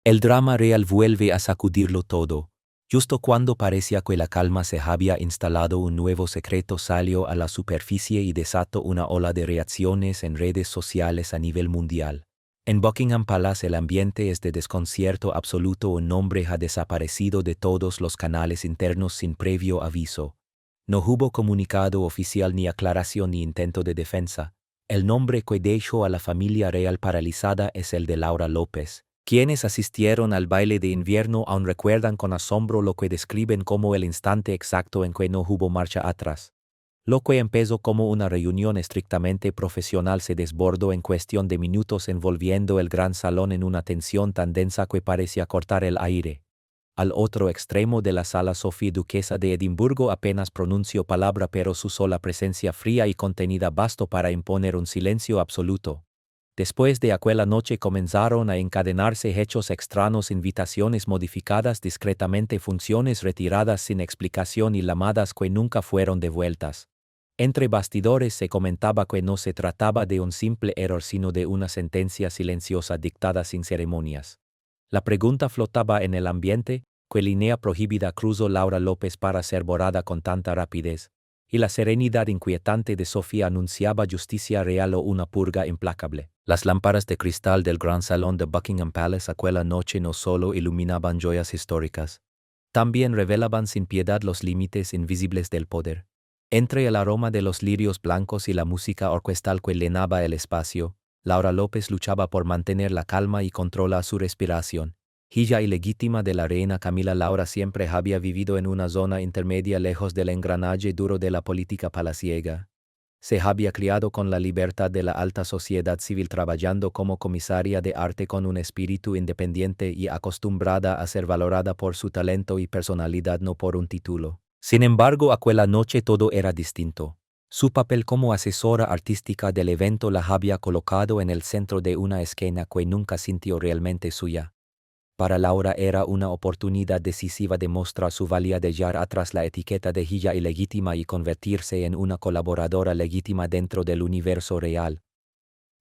El drama real vuelve a sacudirlo todo. Justo cuando parecía que la calma se había instalado, un nuevo secreto salió a la superficie y desató una ola de reacciones en redes sociales a nivel mundial. En Buckingham Palace el ambiente es de desconcierto absoluto. Un nombre ha desaparecido de todos los canales internos sin previo aviso. No hubo comunicado oficial ni aclaración ni intento de defensa. El nombre que dejó a la familia real paralizada es el de Laura López. Quienes asistieron al baile de invierno aún recuerdan con asombro lo que describen como el instante exacto en que no hubo marcha atrás. Lo que empezó como una reunión estrictamente profesional se desbordó en cuestión de minutos, envolviendo el gran salón en una tensión tan densa que parecía cortar el aire. Al otro extremo de la sala, Sofía, duquesa de Edimburgo, apenas pronunció palabra, pero su sola presencia fría y contenida bastó para imponer un silencio absoluto. Después de aquella noche comenzaron a encadenarse hechos extraños, invitaciones modificadas discretamente, funciones retiradas sin explicación y llamadas que nunca fueron devueltas. Entre bastidores se comentaba que no se trataba de un simple error, sino de una sentencia silenciosa dictada sin ceremonias. La pregunta flotaba en el ambiente: ¿qué línea prohibida cruzó Laura López para ser borrada con tanta rapidez? Y la serenidad inquietante de Sofía anunciaba justicia real o una purga implacable. Las lámparas de cristal del gran salón de Buckingham Palace aquella noche no solo iluminaban joyas históricas, también revelaban sin piedad los límites invisibles del poder. Entre el aroma de los lirios blancos y la música orquestal que llenaba el espacio, Laura López luchaba por mantener la calma y controlar su respiración. Hija ilegítima de la reina Camila, Laura siempre había vivido en una zona intermedia, lejos del engranaje duro de la política palaciega. Se había criado con la libertad de la alta sociedad civil, trabajando como comisaria de arte con un espíritu independiente y acostumbrada a ser valorada por su talento y personalidad, no por un título. Sin embargo, aquella noche todo era distinto. Su papel como asesora artística del evento la había colocado en el centro de una escena que nunca sintió realmente suya. Para Laura era una oportunidad decisiva de mostrar su valía, de dejar atrás la etiqueta de hija ilegítima y convertirse en una colaboradora legítima dentro del universo real.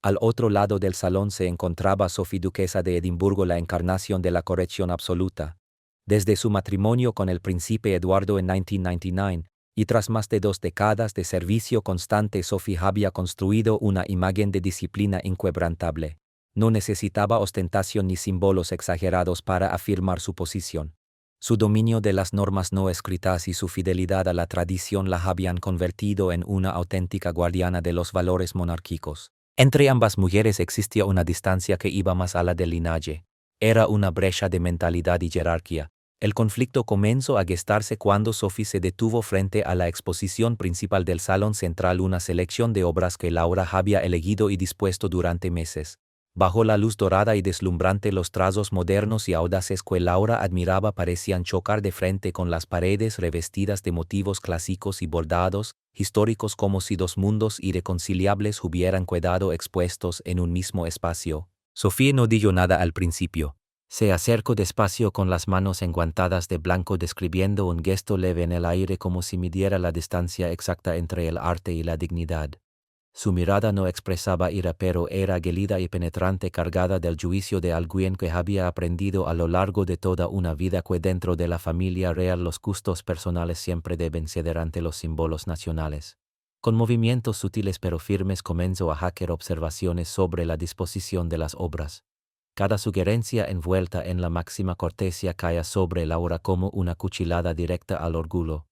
Al otro lado del salón se encontraba Sofía, duquesa de Edimburgo, la encarnación de la corrección absoluta. Desde su matrimonio con el príncipe Eduardo en 1999, y tras más de 2 décadas de servicio constante, Sofía había construido una imagen de disciplina inquebrantable. No necesitaba ostentación ni símbolos exagerados para afirmar su posición. Su dominio de las normas no escritas y su fidelidad a la tradición la habían convertido en una auténtica guardiana de los valores monárquicos. Entre ambas mujeres existía una distancia que iba más allá del linaje. Era una brecha de mentalidad y jerarquía. El conflicto comenzó a gestarse cuando Sophie se detuvo frente a la exposición principal del salón central, una selección de obras que Laura había elegido y dispuesto durante meses. Bajo la luz dorada y deslumbrante, los trazos modernos y audaces que Laura admiraba parecían chocar de frente con las paredes revestidas de motivos clásicos y bordados históricos, como si 2 mundos irreconciliables hubieran quedado expuestos en un mismo espacio. Sofía no dijo nada al principio. Se acercó despacio con las manos enguantadas de blanco, describiendo un gesto leve en el aire como si midiera la distancia exacta entre el arte y la dignidad. Su mirada no expresaba ira, pero era gélida y penetrante, cargada del juicio de alguien que había aprendido a lo largo de toda una vida que dentro de la familia real los gustos personales siempre deben ceder ante los símbolos nacionales. Con movimientos sutiles pero firmes comenzó a hacer observaciones sobre la disposición de las obras. Cada sugerencia envuelta en la máxima cortesía caía sobre Laura como una cuchillada directa al orgullo.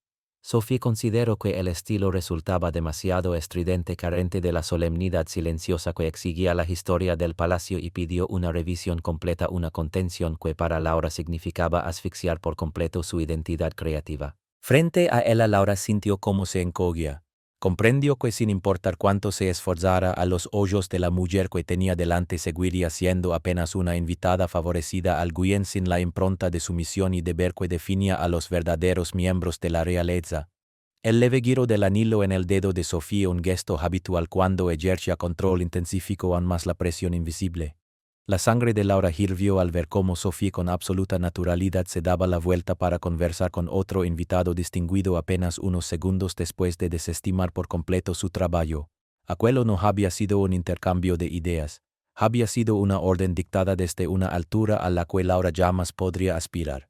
Sofía consideró que el estilo resultaba demasiado estridente, carente de la solemnidad silenciosa que exigía la historia del palacio, y pidió una revisión completa, una contención que para Laura significaba asfixiar por completo su identidad creativa. Frente a ella, Laura sintió cómo se encogía. Comprendió que sin importar cuánto se esforzara, a los ojos de la mujer que tenía delante seguiría siendo apenas una invitada favorecida, alguien sin la impronta de sumisión y deber que definía a los verdaderos miembros de la realeza. El leve giro del anillo en el dedo de Sofía, un gesto habitual cuando ejercía control, intensificó aún más la presión invisible. La sangre de Laura hirvió al ver cómo Sofía con absoluta naturalidad se daba la vuelta para conversar con otro invitado distinguido apenas unos segundos después de desestimar por completo su trabajo. Aquello no había sido un intercambio de ideas. Había sido una orden dictada desde una altura a la que Laura jamás podría aspirar.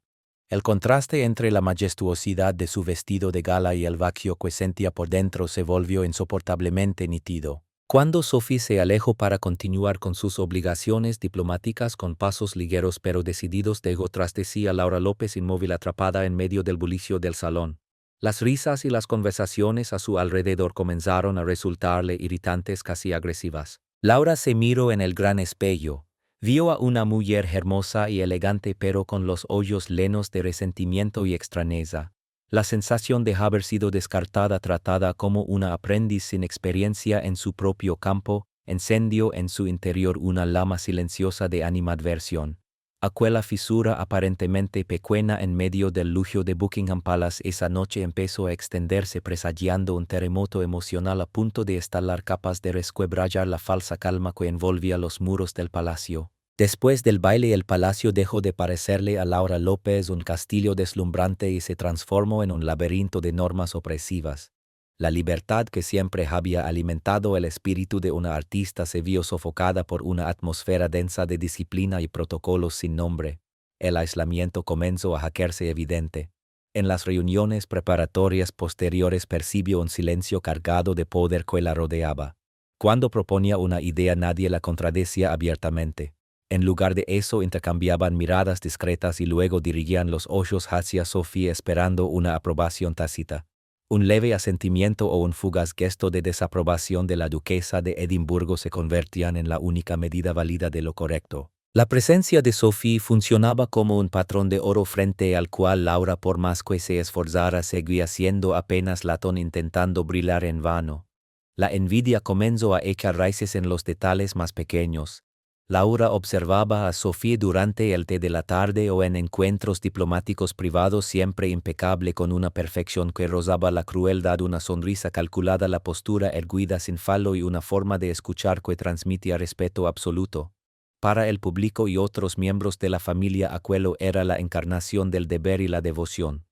El contraste entre la majestuosidad de su vestido de gala y el vacío que sentía por dentro se volvió insoportablemente nítido. Cuando Sophie se alejó para continuar con sus obligaciones diplomáticas con pasos ligeros pero decididos, dejó tras de sí a Laura López inmóvil atrapada en medio del bullicio del salón. Las risas y las conversaciones a su alrededor comenzaron a resultarle irritantes, casi agresivas. Laura se miró en el gran espejo. Vio a una mujer hermosa y elegante pero con los ojos llenos de resentimiento y extrañeza. La sensación de haber sido descartada, tratada como una aprendiz sin experiencia en su propio campo, encendió en su interior una llama silenciosa de animadversión. Aquella fisura aparentemente pequeña en medio del lujo de Buckingham Palace esa noche empezó a extenderse, presagiando un terremoto emocional a punto de estallar, capaz de resquebrajar la falsa calma que envolvía los muros del palacio. Después del baile, el palacio dejó de parecerle a Laura López un castillo deslumbrante y se transformó en un laberinto de normas opresivas. La libertad que siempre había alimentado el espíritu de una artista se vio sofocada por una atmósfera densa de disciplina y protocolos sin nombre. El aislamiento comenzó a hacerse evidente. En las reuniones preparatorias posteriores percibió un silencio cargado de poder que la rodeaba. Cuando proponía una idea, nadie la contradecía abiertamente. En lugar de eso, intercambiaban miradas discretas y luego dirigían los ojos hacia Sophie esperando una aprobación tácita. Un leve asentimiento o un fugaz gesto de desaprobación de la duquesa de Edimburgo se convertían en la única medida válida de lo correcto. La presencia de Sophie funcionaba como un patrón de oro frente al cual Laura, por más que se esforzara, seguía siendo apenas latón, intentando brillar en vano. La envidia comenzó a echar raíces en los detalles más pequeños. Laura observaba a Sophie durante el té de la tarde o en encuentros diplomáticos privados, siempre impecable, con una perfección que rozaba la crueldad, una sonrisa calculada, la postura erguida sin falo y una forma de escuchar que transmitía respeto absoluto. Para el público y otros miembros de la familia, aquello era la encarnación del deber y la devoción.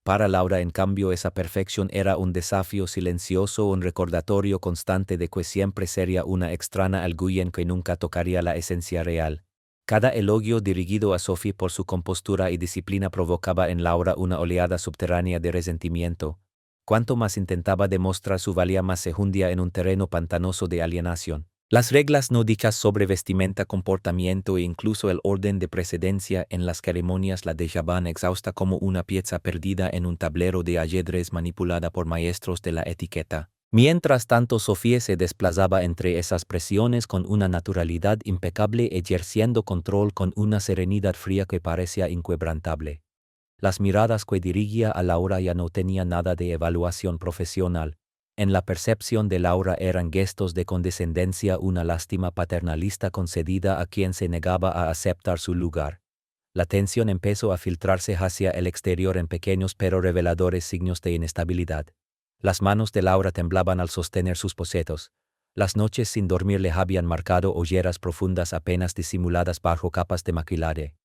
Para Laura, en cambio, esa perfección era un desafío silencioso, un recordatorio constante de que siempre sería una extraña, alguien que nunca tocaría la esencia real. Cada elogio dirigido a Sophie por su compostura y disciplina provocaba en Laura una oleada subterránea de resentimiento. Cuanto más intentaba demostrar su valía, más se hundía en un terreno pantanoso de alienación. Las reglas no dichas sobre vestimenta, comportamiento e incluso el orden de precedencia en las ceremonias la dejaban exhausta como una pieza perdida en un tablero de ajedrez manipulada por maestros de la etiqueta. Mientras tanto, Sophie se desplazaba entre esas presiones con una naturalidad impecable, ejerciendo control con una serenidad fría que parecía inquebrantable. Las miradas que dirigía a Laura ya no tenían nada de evaluación profesional. En la percepción de Laura eran gestos de condescendencia, una lástima paternalista concedida a quien se negaba a aceptar su lugar. La tensión empezó a filtrarse hacia el exterior en pequeños pero reveladores signos de inestabilidad. Las manos de Laura temblaban al sostener sus bocetos. Las noches sin dormir le habían marcado hogueras profundas apenas disimuladas bajo capas de maquillaje.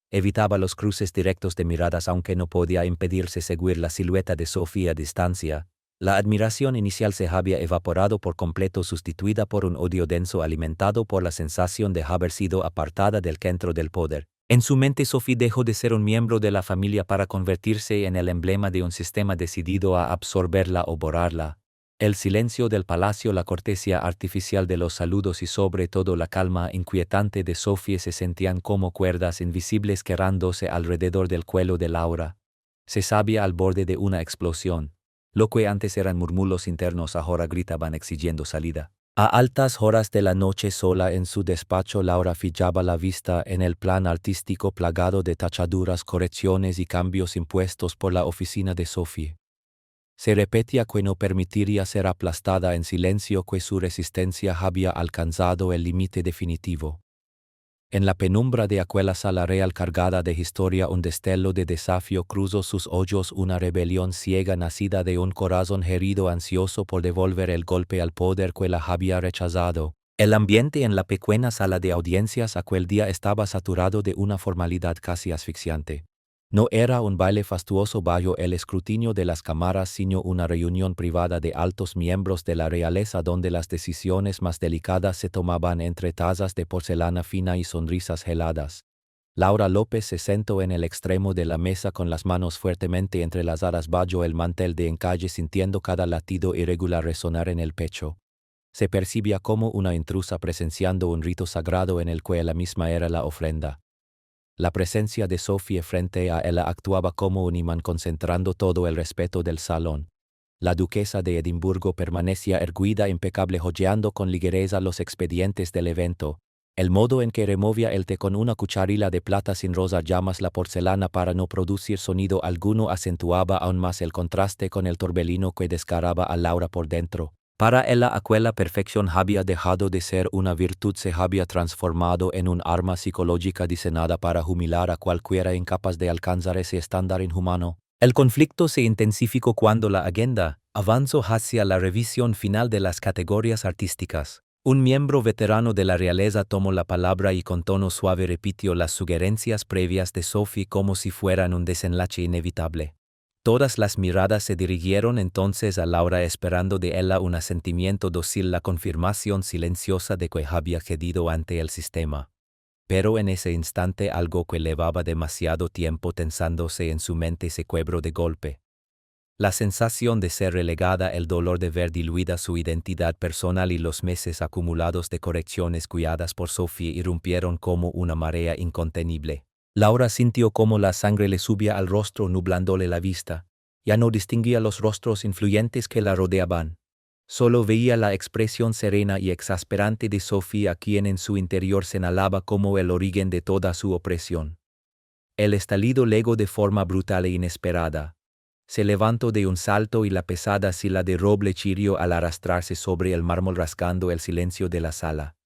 Evitaba los cruces directos de miradas, aunque no podía impedirse seguir la silueta de Sophie a distancia. La admiración inicial se había evaporado por completo, sustituida por un odio denso alimentado por la sensación de haber sido apartada del centro del poder. En su mente, Sophie dejó de ser un miembro de la familia para convertirse en el emblema de un sistema decidido a absorberla o borrarla. El silencio del palacio, la cortesía artificial de los saludos y sobre todo la calma inquietante de Sophie se sentían como cuerdas invisibles quebrándose alrededor del cuello de Laura. Se sabía al borde de una explosión. Lo que antes eran murmullos internos ahora gritaban exigiendo salida. A altas horas de la noche, sola en su despacho, Laura fijaba la vista en el plan artístico plagado de tachaduras, correcciones y cambios impuestos por la oficina de Sophie. Se repetía que no permitiría ser aplastada en silencio, que su resistencia había alcanzado el límite definitivo. En la penumbra de aquella sala real cargada de historia, un destello de desafío cruzó sus ojos, una rebelión ciega nacida de un corazón herido, ansioso por devolver el golpe al poder que la había rechazado. El ambiente en la pequeña sala de audiencias aquel día estaba saturado de una formalidad casi asfixiante. No era un baile fastuoso bajo el escrutinio de las cámaras, sino una reunión privada de altos miembros de la realeza donde las decisiones más delicadas se tomaban entre tazas de porcelana fina y sonrisas heladas. Laura López se sentó en el extremo de la mesa con las manos fuertemente entrelazadas bajo el mantel de encaje, sintiendo cada latido irregular resonar en el pecho. Se percibía como una intrusa presenciando un rito sagrado en el que ella misma era la ofrenda. La presencia de Sophie frente a ella actuaba como un imán, concentrando todo el respeto del salón. La duquesa de Edimburgo permanecía erguida, impecable, hojeando con ligereza los expedientes del evento. El modo en que removía el té con una cucharilla de plata sin rozar llamas la porcelana para no producir sonido alguno acentuaba aún más el contraste con el torbellino que descaraba a Laura por dentro. Para ella aquella perfección había dejado de ser una virtud, se había transformado en un arma psicológica diseñada para humilar a cualquiera incapaz de alcanzar ese estándar inhumano. El conflicto se intensificó cuando la agenda avanzó hacia la revisión final de las categorías artísticas. Un miembro veterano de la realeza tomó la palabra y con tono suave repitió las sugerencias previas de Sophie como si fueran un desenlace inevitable. Todas las miradas se dirigieron entonces a Laura, esperando de ella un asentimiento dócil, la confirmación silenciosa de que había cedido ante el sistema. Pero en ese instante algo que llevaba demasiado tiempo tensándose en su mente se quebró de golpe. La sensación de ser relegada, el dolor de ver diluida su identidad personal y los meses acumulados de correcciones guiadas por Sophie irrumpieron como una marea incontenible. Laura sintió cómo la sangre le subía al rostro, nublándole la vista. Ya no distinguía los rostros influyentes que la rodeaban. Solo veía la expresión serena y exasperante de Sophie, a quien en su interior señalaba como el origen de toda su opresión. El estallido llegó de forma brutal e inesperada. Se levantó de un salto y la pesada silla de roble chirrió al arrastrarse sobre el mármol, rasgando el silencio de la sala.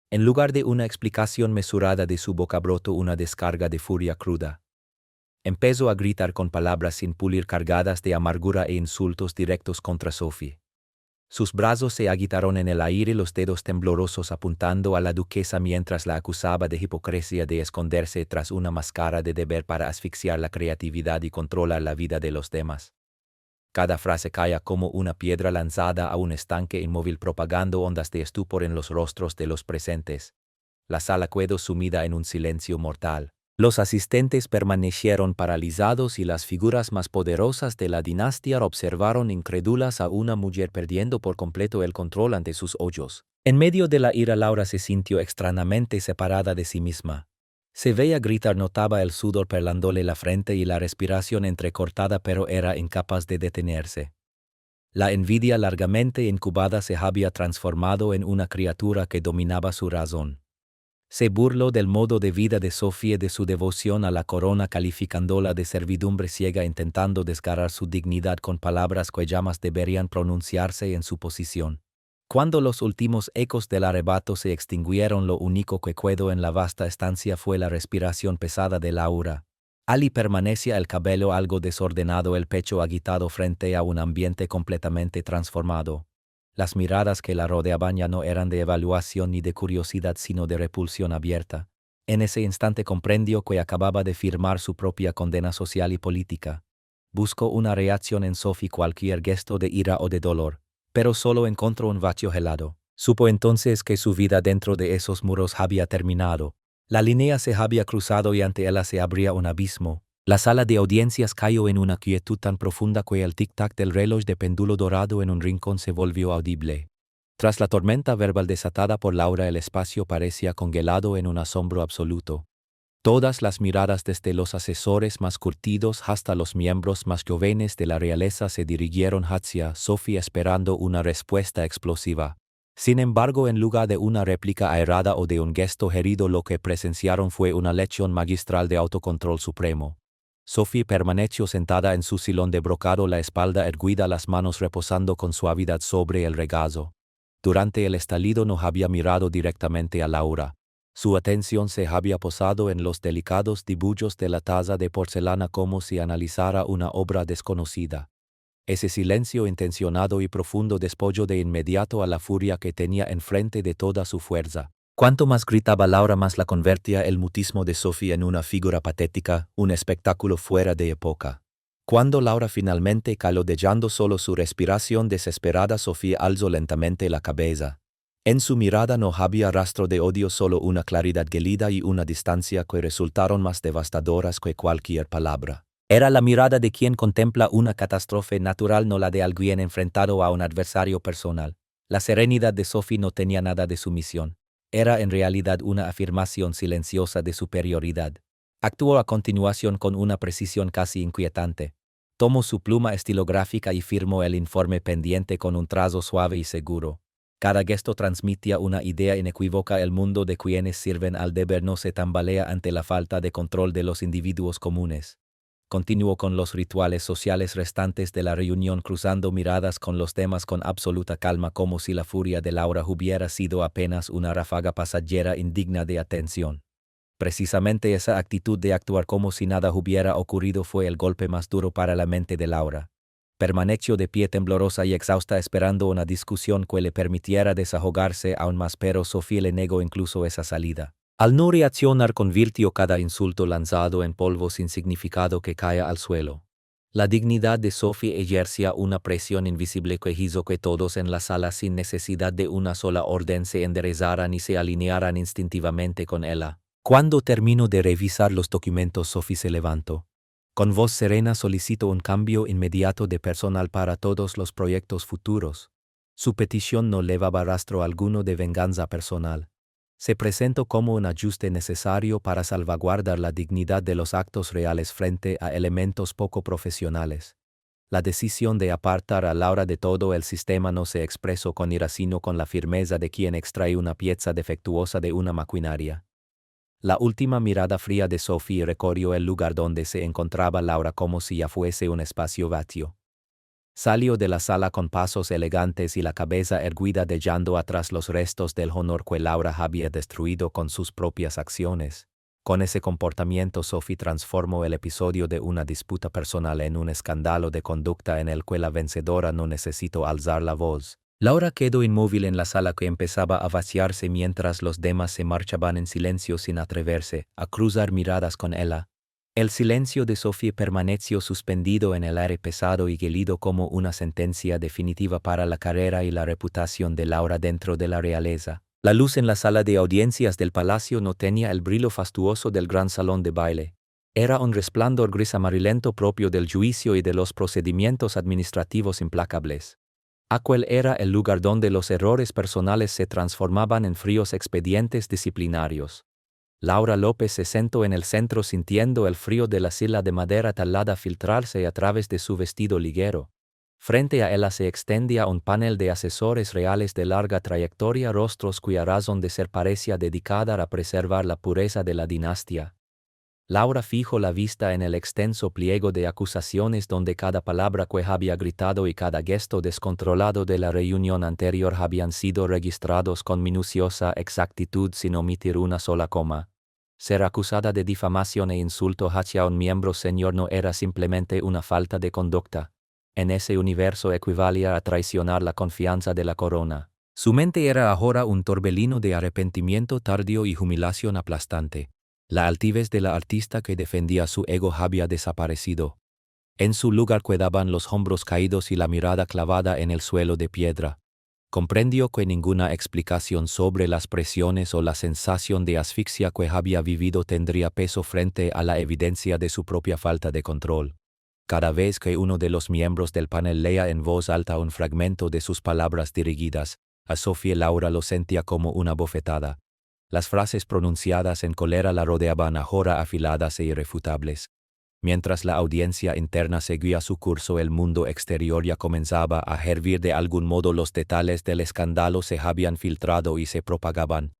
En lugar de una explicación mesurada, de su boca brotó una descarga de furia cruda. Empezó a gritar con palabras sin pulir, cargadas de amargura e insultos directos contra Sophie. Sus brazos se agitaron en el aire, los dedos temblorosos apuntando a la duquesa mientras la acusaba de hipocresía, de esconderse tras una máscara de deber para asfixiar la creatividad y controlar la vida de los demás. Cada frase caía como una piedra lanzada a un estanque inmóvil, propagando ondas de estupor en los rostros de los presentes. La sala quedó sumida en un silencio mortal. Los asistentes permanecieron paralizados y las figuras más poderosas de la dinastía observaron incrédulas a una mujer perdiendo por completo el control ante sus ojos. En medio de la ira, Laura se sintió extrañamente separada de sí misma. Se veía gritar, notaba el sudor perlándole la frente y la respiración entrecortada, pero era incapaz de detenerse. La envidia largamente incubada se había transformado en una criatura que dominaba su razón. Se burló del modo de vida de Sophie y de su devoción a la corona, calificándola de servidumbre ciega, intentando desgarrar su dignidad con palabras que jamás deberían pronunciarse en su posición. Cuando los últimos ecos del arrebato se extinguieron, lo único que quedó en la vasta estancia fue la respiración pesada de Laura. Allí permanecía, el cabello algo desordenado, el pecho agitado frente a un ambiente completamente transformado. Las miradas que la rodeaban ya no eran de evaluación ni de curiosidad, sino de repulsión abierta. En ese instante comprendió que acababa de firmar su propia condena social y política. Buscó una reacción en Sophie, cualquier gesto de ira o de dolor, pero solo encontró un vacío helado. Supo entonces que su vida dentro de esos muros había terminado. La línea se había cruzado y ante ella se abría un abismo. La sala de audiencias cayó en una quietud tan profunda que el tic-tac del reloj de péndulo dorado en un rincón se volvió audible. Tras la tormenta verbal desatada por Laura, el espacio parecía congelado en un asombro absoluto. Todas las miradas, desde los asesores más curtidos hasta los miembros más jóvenes de la realeza, se dirigieron hacia Sophie esperando una respuesta explosiva. Sin embargo, en lugar de una réplica airada o de un gesto herido, lo que presenciaron fue una lección magistral de autocontrol supremo. Sophie permaneció sentada en su sillón de brocado, la espalda erguida, las manos reposando con suavidad sobre el regazo. Durante el estallido no había mirado directamente a Laura. Su atención se había posado en los delicados dibujos de la taza de porcelana, como si analizara una obra desconocida. Ese silencio intencionado y profundo despojó de inmediato a la furia que tenía enfrente de toda su fuerza. Cuanto más gritaba Laura, más la convertía el mutismo de Sophie en una figura patética, un espectáculo fuera de época. Cuando Laura finalmente caló, dejando solo su respiración desesperada, Sophie alzó lentamente la cabeza. En su mirada no había rastro de odio, solo una claridad gélida y una distancia que resultaron más devastadoras que cualquier palabra. Era la mirada de quien contempla una catástrofe natural, no la de alguien enfrentado a un adversario personal. La serenidad de Sophie no tenía nada de sumisión. Era en realidad una afirmación silenciosa de superioridad. Actuó a continuación con una precisión casi inquietante. Tomó su pluma estilográfica y firmó el informe pendiente con un trazo suave y seguro. Cada gesto transmitía una idea inequívoca: el mundo de quienes sirven al deber no se tambalea ante la falta de control de los individuos comunes. Continuó con los rituales sociales restantes de la reunión, cruzando miradas con los demás con absoluta calma, como si la furia de Laura hubiera sido apenas una ráfaga pasajera indigna de atención. Precisamente esa actitud de actuar como si nada hubiera ocurrido fue el golpe más duro para la mente de Laura. Permaneció de pie temblorosa y exhausta, esperando una discusión que le permitiera desahogarse aún más, pero Sophie le negó incluso esa salida. Al no reaccionar, convirtió cada insulto lanzado en polvo sin significado que caía al suelo. La dignidad de Sophie ejercía una presión invisible que hizo que todos en la sala, sin necesidad de una sola orden, se enderezaran y se alinearan instintivamente con ella. Cuando terminó de revisar los documentos, Sophie se levantó. Con voz serena solicitó un cambio inmediato de personal para todos los proyectos futuros. Su petición no llevaba rastro alguno de venganza personal. Se presentó como un ajuste necesario para salvaguardar la dignidad de los actos reales frente a elementos poco profesionales. La decisión de apartar a Laura de todo el sistema no se expresó con ira, sino con la firmeza de quien extrae una pieza defectuosa de una maquinaria. La última mirada fría de Sophie recorrió el lugar donde se encontraba Laura como si ya fuese un espacio vacío. Salió de la sala con pasos elegantes y la cabeza erguida, dejando atrás los restos del honor que Laura había destruido con sus propias acciones. Con ese comportamiento, Sophie transformó el episodio de una disputa personal en un escándalo de conducta en el que la vencedora no necesitó alzar la voz. Laura quedó inmóvil en la sala, que empezaba a vaciarse, mientras los demás se marchaban en silencio sin atreverse a cruzar miradas con ella. El silencio de Sophie permaneció suspendido en el aire, pesado y gélido como una sentencia definitiva para la carrera y la reputación de Laura dentro de la realeza. La luz en la sala de audiencias del palacio no tenía el brillo fastuoso del gran salón de baile. Era un resplandor gris amarillento propio del juicio y de los procedimientos administrativos implacables. Aquel era el lugar donde los errores personales se transformaban en fríos expedientes disciplinarios. Laura López se sentó en el centro, sintiendo el frío de la silla de madera talada filtrarse a través de su vestido ligero. Frente a ella se extendía un panel de asesores reales de larga trayectoria, rostros cuya razón de ser parecía dedicada a preservar la pureza de la dinastía. Laura fijó la vista en el extenso pliego de acusaciones, donde cada palabra que había gritado y cada gesto descontrolado de la reunión anterior habían sido registrados con minuciosa exactitud, sin omitir una sola coma. Ser acusada de difamación e insulto hacia un miembro senior no era simplemente una falta de conducta. En ese universo equivalía a traicionar la confianza de la corona. Su mente era ahora un torbellino de arrepentimiento tardío y humillación aplastante. La altivez de la artista que defendía su ego había desaparecido. En su lugar quedaban los hombros caídos y la mirada clavada en el suelo de piedra. Comprendió que ninguna explicación sobre las presiones o la sensación de asfixia que había vivido tendría peso frente a la evidencia de su propia falta de control. Cada vez que uno de los miembros del panel leía en voz alta un fragmento de sus palabras dirigidas a Sophie, Laura lo sentía como una bofetada. Las frases pronunciadas en cólera la rodeaban, ahora afiladas e irrefutables. Mientras la audiencia interna seguía su curso, el mundo exterior ya comenzaba a hervir. De algún modo los detalles del escándalo se habían filtrado y se propagaban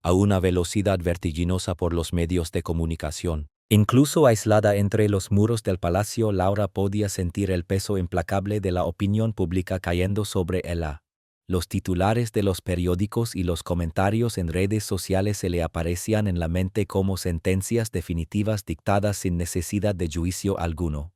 a una velocidad vertiginosa por los medios de comunicación. Incluso aislada entre los muros del palacio, Laura podía sentir el peso implacable de la opinión pública cayendo sobre ella. Los titulares de los periódicos y los comentarios en redes sociales se le aparecían en la mente como sentencias definitivas dictadas sin necesidad de juicio alguno.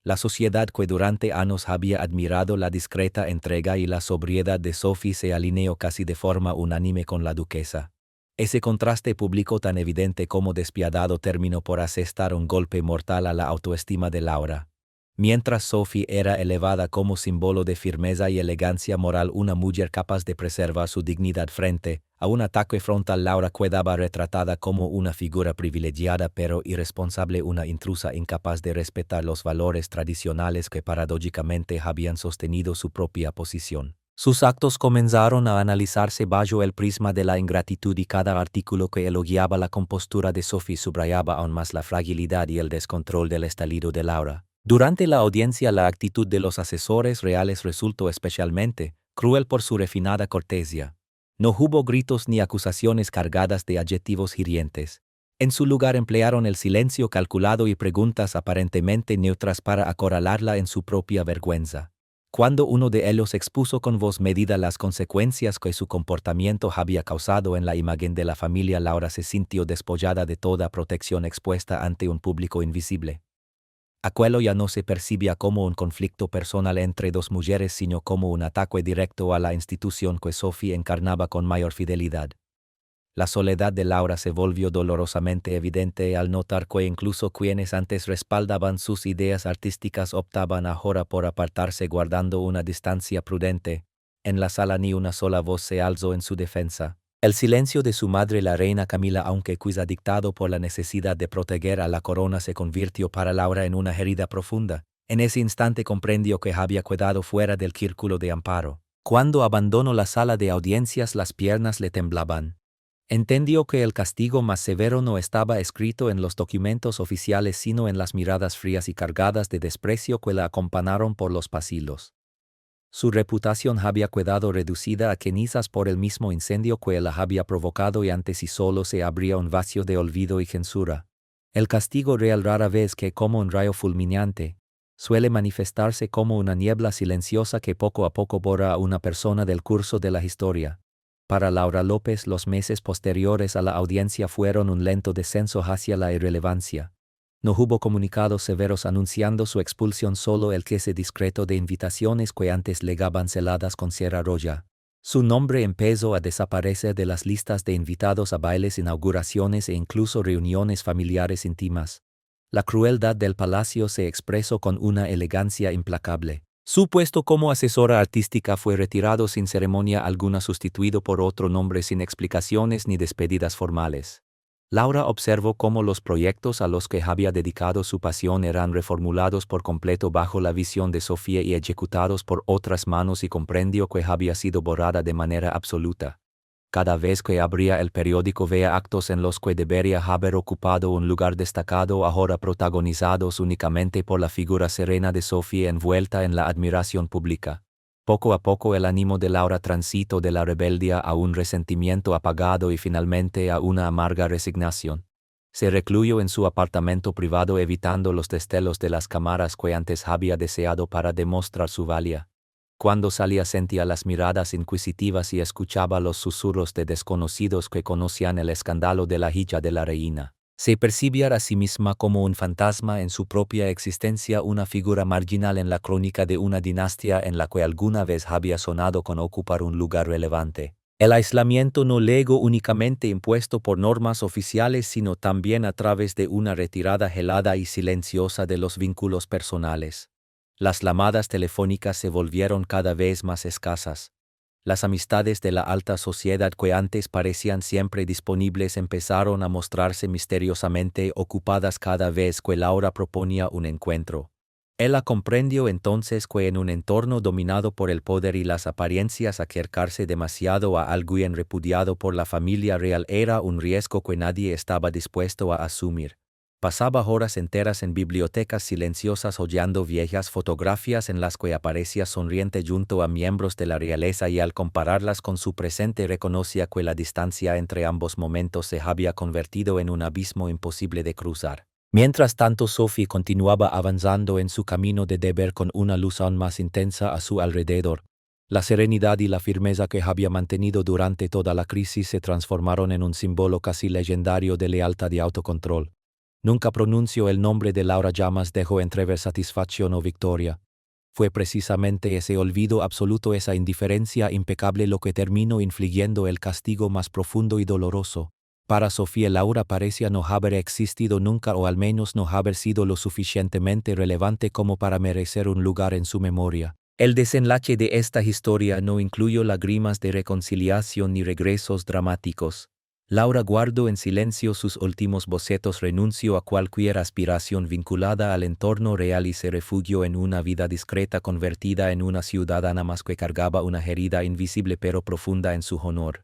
La sociedad, que durante años había admirado la discreta entrega y la sobriedad de Sophie, se alineó casi de forma unánime con la duquesa. Ese contraste público tan evidente como despiadado terminó por asestar un golpe mortal a la autoestima de Laura. Mientras Sophie era elevada como símbolo de firmeza y elegancia moral, una mujer capaz de preservar su dignidad frente a un ataque frontal, Laura quedaba retratada como una figura privilegiada pero irresponsable, una intrusa incapaz de respetar los valores tradicionales que paradójicamente habían sostenido su propia posición. Sus actos comenzaron a analizarse bajo el prisma de la ingratitud y cada artículo que elogiaba la compostura de Sophie subrayaba aún más la fragilidad y el descontrol del estilo de Laura. Durante la audiencia, la actitud de los asesores reales resultó especialmente cruel por su refinada cortesía. No hubo gritos ni acusaciones cargadas de adjetivos hirientes. En su lugar emplearon el silencio calculado y preguntas aparentemente neutras para acorralarla en su propia vergüenza. Cuando uno de ellos expuso con voz medida las consecuencias que su comportamiento había causado en la imagen de la familia, Laura se sintió despojada de toda protección, expuesta ante un público invisible. Aquello ya no se percibía como un conflicto personal entre dos mujeres, sino como un ataque directo a la institución que Sophie encarnaba con mayor fidelidad. La soledad de Laura se volvió dolorosamente evidente al notar que incluso quienes antes respaldaban sus ideas artísticas optaban ahora por apartarse, guardando una distancia prudente. En la sala ni una sola voz se alzó en su defensa. El silencio de su madre, la reina Camila, aunque quizá dictado por la necesidad de proteger a la corona, se convirtió para Laura en una herida profunda. En ese instante comprendió que había quedado fuera del círculo de amparo. Cuando abandonó la sala de audiencias, las piernas le temblaban. Entendió que el castigo más severo no estaba escrito en los documentos oficiales, sino en las miradas frías y cargadas de desprecio que la acompañaron por los pasillos. Su reputación había quedado reducida a cenizas por el mismo incendio que la había provocado, y ante sí solo se abría un vacío de olvido y censura. El castigo real, rara vez que como un rayo fulminante, suele manifestarse como una niebla silenciosa que poco a poco borra a una persona del curso de la historia. Para Laura López, los meses posteriores a la audiencia fueron un lento descenso hacia la irrelevancia. No hubo comunicados severos anunciando su expulsión, solo el queje discreto de invitaciones que antes legaban celadas con cera roja. Su nombre empezó a desaparecer de las listas de invitados a bailes, inauguraciones e incluso reuniones familiares íntimas. La crueldad del palacio se expresó con una elegancia implacable. Su puesto como asesora artística fue retirado sin ceremonia alguna, sustituido por otro nombre sin explicaciones ni despedidas formales. Laura observó cómo los proyectos a los que había dedicado su pasión eran reformulados por completo bajo la visión de Sofía y ejecutados por otras manos, y comprendió que había sido borrada de manera absoluta. Cada vez que abría el periódico veía actos en los que debería haber ocupado un lugar destacado, ahora protagonizados únicamente por la figura serena de Sofía envuelta en la admiración pública. Poco a poco el ánimo de Laura transitó de la rebeldía a un resentimiento apagado y finalmente a una amarga resignación. Se recluyó en su apartamento privado, evitando los destellos de las cámaras que antes había deseado para demostrar su valía. Cuando salía sentía las miradas inquisitivas y escuchaba los susurros de desconocidos que conocían el escándalo de la hija de la reina. Se percibía a sí misma como un fantasma en su propia existencia, una figura marginal en la crónica de una dinastía en la que alguna vez había sonado con ocupar un lugar relevante. El aislamiento no llegó únicamente impuesto por normas oficiales, sino también a través de una retirada helada y silenciosa de los vínculos personales. Las llamadas telefónicas se volvieron cada vez más escasas. Las amistades de la alta sociedad, que antes parecían siempre disponibles, empezaron a mostrarse misteriosamente ocupadas cada vez que Laura proponía un encuentro. Ella comprendió entonces que en un entorno dominado por el poder y las apariencias, acercarse demasiado a alguien repudiado por la familia real era un riesgo que nadie estaba dispuesto a asumir. Pasaba horas enteras en bibliotecas silenciosas hollando viejas fotografías en las que aparecía sonriente junto a miembros de la realeza, y al compararlas con su presente reconocía que la distancia entre ambos momentos se había convertido en un abismo imposible de cruzar. Mientras tanto, Sophie continuaba avanzando en su camino de deber con una luz aún más intensa a su alrededor. La serenidad y la firmeza que había mantenido durante toda la crisis se transformaron en un símbolo casi legendario de lealtad y autocontrol. Nunca pronunció el nombre de Laura, jamás dejó entrever satisfacción o victoria. Fue precisamente ese olvido absoluto, esa indiferencia impecable lo que terminó infligiendo el castigo más profundo y doloroso. Para Sofía, Laura parecía no haber existido nunca, o al menos no haber sido lo suficientemente relevante como para merecer un lugar en su memoria. El desenlace de esta historia no incluyó lágrimas de reconciliación ni regresos dramáticos. Laura guardó en silencio sus últimos bocetos, renunció a cualquier aspiración vinculada al entorno real y se refugió en una vida discreta, convertida en una ciudadana más que cargaba una herida invisible pero profunda en su honor.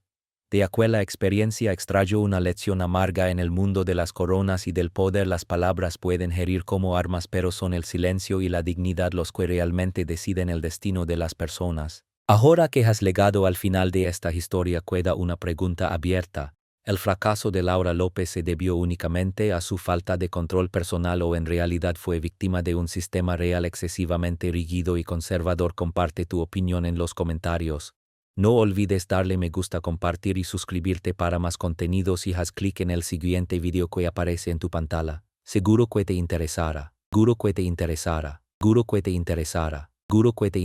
De aquella experiencia extrayó una lección amarga: en el mundo de las coronas y del poder las palabras pueden herir como armas, pero son el silencio y la dignidad los que realmente deciden el destino de las personas. Ahora que has llegado al final de esta historia, queda una pregunta abierta. ¿El fracaso de Laura López se debió únicamente a su falta de control personal o en realidad fue víctima de un sistema real excesivamente rígido y conservador? Comparte tu opinión en los comentarios. No olvides darle me gusta, compartir y suscribirte para más contenidos, y haz clic en el siguiente video que aparece en tu pantalla. Seguro que te interesará. Seguro que te interesará. Seguro que te interesará. Seguro que te